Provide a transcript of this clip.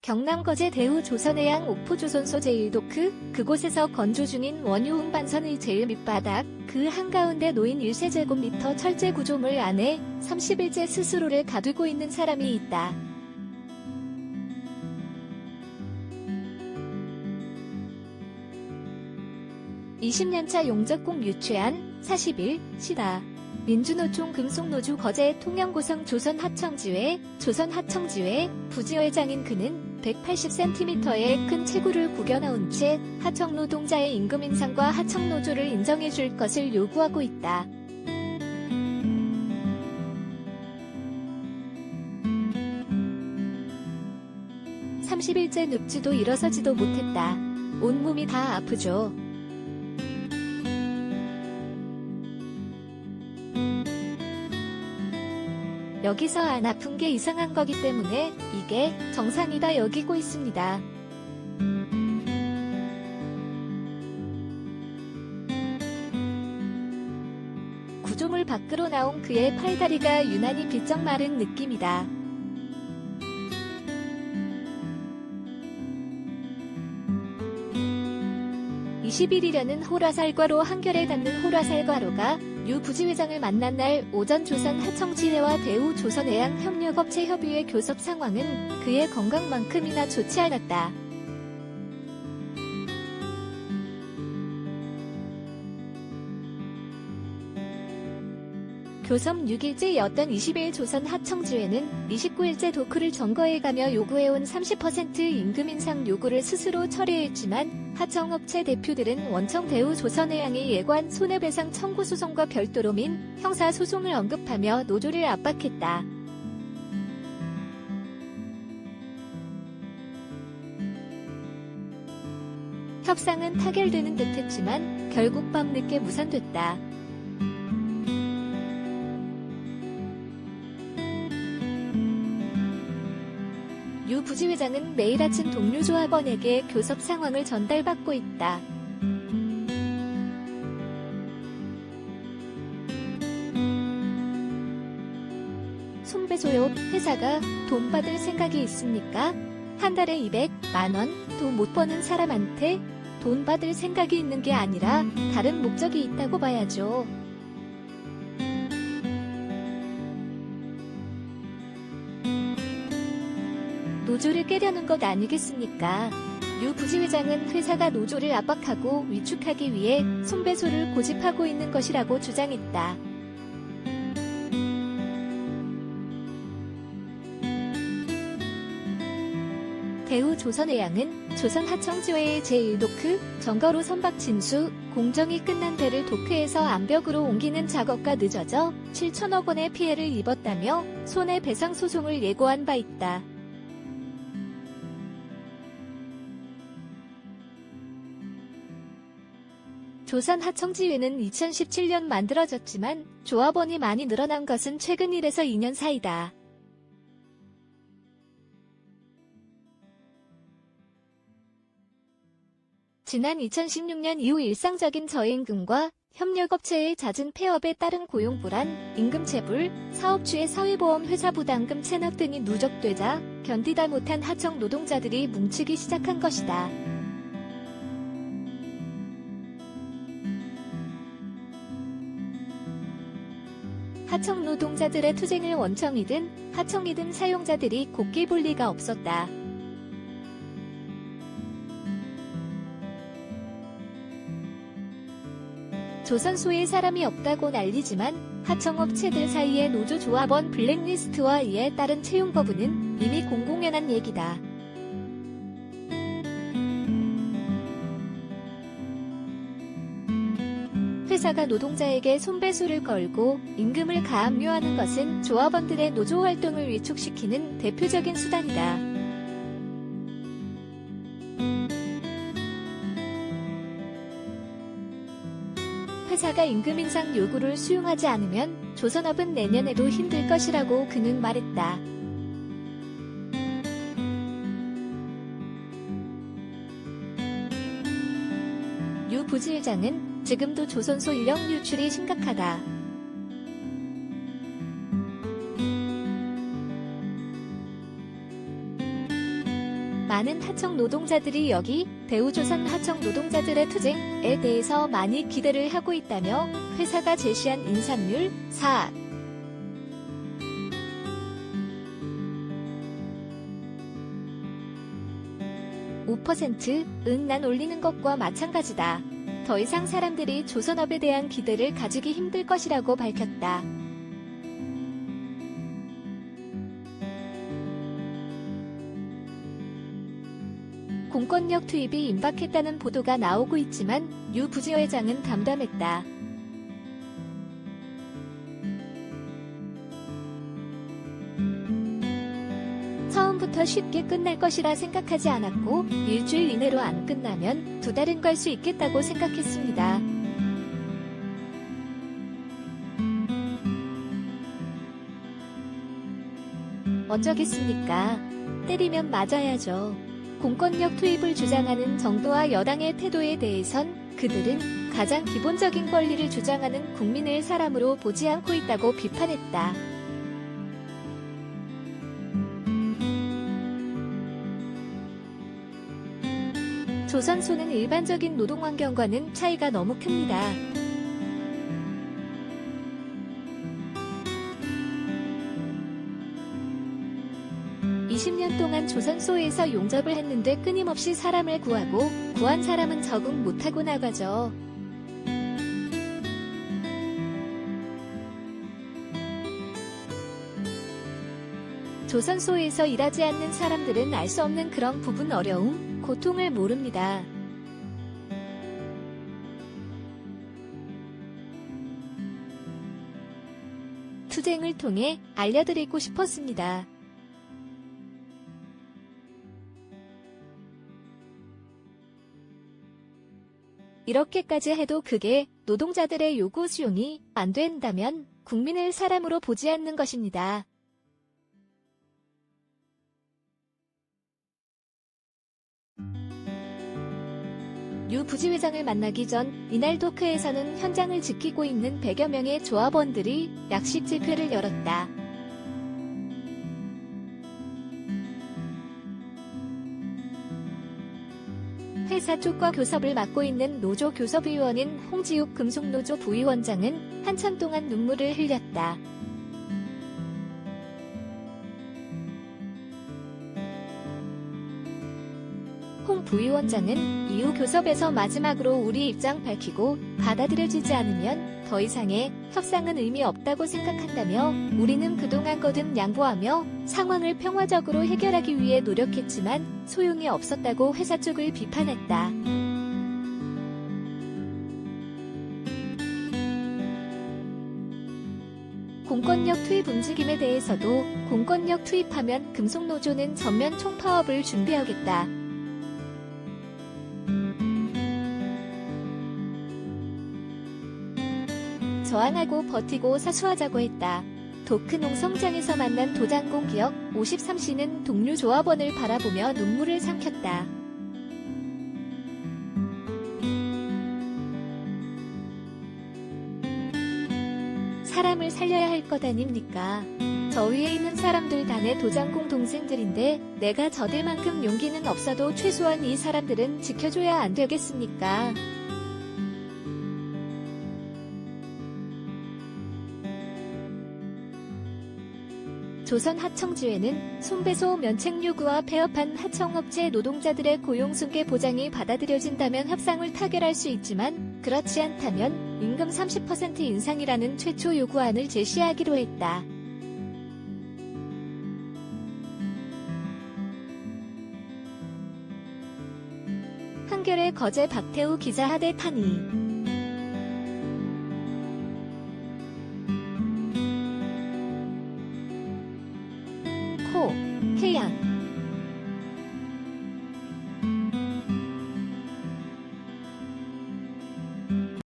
경남 거제 대우 조선해양 옥포조선소 제1도크, 그곳에서 건조 중인 원유 운반선의 제일 밑바닥, 그 한가운데 놓인 1세제곱미터 철제 구조물 안에 30일째 스스로를 가두고 있는 사람이 있다. (20년차) 용적공 유최한 40일 시다. 민주노총 금속노조 거제 통영고성 조선하청지회 부지회장인 그는 180cm의 큰 체구를 구겨넣은 채 하청 노동자의 임금 인상과 하청 노조를 인정해줄 것을 요구하고 있다. (30일째) 눕지도 일어서지도 못했다. 온몸이 다 아프죠. 여기서 안 아픈 게 이상한 거기 때문에 이게 정상이다 여기고 있습니다. 구조물 밖으로 나온 그의 팔다리가 유난히 비쩍 마른 느낌이다. (20일이라는) 호라살과로 한결에 닿는 호라살과로가 유 부지회장을 만난 날 오전 조선하청지회와 대우 조선해양협력업체 협의회 교섭 상황은 그의 건강만큼이나 좋지 않았다. 교섭 6일째였던 20일 조선하청지회는 29일째 도크를 점거해가며 요구해온 30% 임금 인상 요구를 스스로 철회했지만 하청업체 대표들은 원청 대우 조선해양의 예관 손해배상 청구 소송과 별도로 민, 형사 소송을 언급하며 노조를 압박했다. 협상은 타결되는 듯했지만 결국 밤늦게 무산됐다. 유 부지회장은 매일 아침 동료 조합원에게 교섭 상황을 전달받고 있다. 손배소요. 회사가 돈 받을 생각이 있습니까? 한 달에 200만 원도 못 버는 사람한테 돈 받을 생각이 있는 게 아니라 다른 목적이 있다고 봐야죠. 노조를 깨려는 것 아니겠습니까? 유 부지회장은 회사가 노조를 압박하고 위축하기 위해 손배소를 고집하고 있는 것이라고 주장했다. 대우 조선해양은 조선하청지회의 제1도크, 점거로 선박 진수, 공정이 끝난 배를 도크에서 암벽으로 옮기는 작업가 늦어져 7천억 원의 피해를 입었다며 손해배상 소송을 예고한 바 있다. 조선하청지회는 2017년 만들어졌지만 조합원이 많이 늘어난 것은 최근 1에서 2년 사이다. 지난 2016년 이후 일상적인 저임금과 협력업체의 잦은 폐업에 따른 고용 불안, 임금체불, 사업주의 사회보험 회사 부담금 체납 등이 누적되자 견디다 못한 하청 노동자들이 뭉치기 시작한 것이다. 하청 노동자들의 투쟁을 원청이든 하청이든 사용자들이 곱게 볼 리가 없었다. 조선소에 사람이 없다고 난리지만 하청업체들 사이의 노조 조합원 블랙리스트와 이에 따른 채용 거부는 이미 공공연한 얘기다. 회사가 노동자에게 손배소를 걸고 임금을 가압류하는 것은 조합원들의 노조 활동을 위축시키는 대표적인 수단이다. 회사가 임금 인상 요구를 수용하지 않으면 조선업은 내년에도 힘들 것이라고 그는 말했다. 유 부지회장은 지금도 조선소 인력 유출이 심각하다. 많은 하청 노동자들이 여기 대우조선 하청 노동자들의 투쟁에 대해서 많이 기대를 하고 있다며 회사가 제시한 인상률 5%은 난 올리는 것과 마찬가지다. 더 이상 사람들이 조선업에 대한 기대를 가지기 힘들 것이라고 밝혔다. 공권력 투입이 임박했다는 보도가 나오고 있지만 유 부지회장은 담담했다. 처음부터 쉽게 끝날 것이라 생각하지 않았고 일주일 이내로 안 끝나면 2달은 갈 수 있겠다고 생각했습니다. 어쩌겠습니까? 때리면 맞아야죠. 공권력 투입을 주장하는 정부와 여당의 태도에 대해선 그들은 가장 기본적인 권리를 주장하는 국민을 사람으로 보지 않고 있다고 비판했다. 조선소는 일반적인 노동환경과는 차이가 너무 큽니다. 20년 동안 조선소에서 용접을 했는데 끊임없이 사람을 구하고 구한 사람은 적응 못하고 나가죠. 조선소에서 일하지 않는 사람들은 알 수 없는 그런 부분 어려움, 고통을 모릅니다. 투쟁을 통해 알려드리고 싶었습니다. 이렇게까지 해도 그게 노동자들의 요구 수용이 안 된다면 국민을 사람으로 보지 않는 것입니다. 유 부지회장을 만나기 전 이날 토크에서는 현장을 지키고 있는 100여 명의 조합원들이 약식 집회를 열었다. 회사 쪽과 교섭을 맡고 있는 노조 교섭위원인 홍지욱 금속노조 부위원장은 한참 동안 눈물을 흘렸다. 홍 부위원장은 이후 교섭에서 마지막으로 우리 입장 밝히고 받아들여지지 않으면 더 이상의 협상은 의미 없다고 생각한다며 우리는 그동안 거듭 양보하며 상황을 평화적으로 해결하기 위해 노력했지만 소용이 없었다고 회사 쪽을 비판했다. 공권력 투입 움직임에 대해서도 공권력 투입하면 금속노조는 전면 총파업을 준비하겠다. 저항하고 버티고 사수하자고 했다. 도크농 성장에서 만난 도장공 기억 53씨는 동료 조합원을 바라보며 눈물을 삼켰다. 사람을 살려야 할 것 아닙니까? 저 위에 있는 사람들 다 내 도장공 동생들인데 내가 저들만큼 용기는 없어도 최소한 이 사람들은 지켜줘야 안 되겠습니까? 조선 하청지회는 손배소 면책 요구와 폐업한 하청업체 노동자들의 고용승계 보장이 받아들여진다면 협상을 타결할 수 있지만 그렇지 않다면 임금 30% 인상이라는 최초 요구안을 제시하기로 했다. 한겨레 거제 박태우 기자 하대 탄의 태양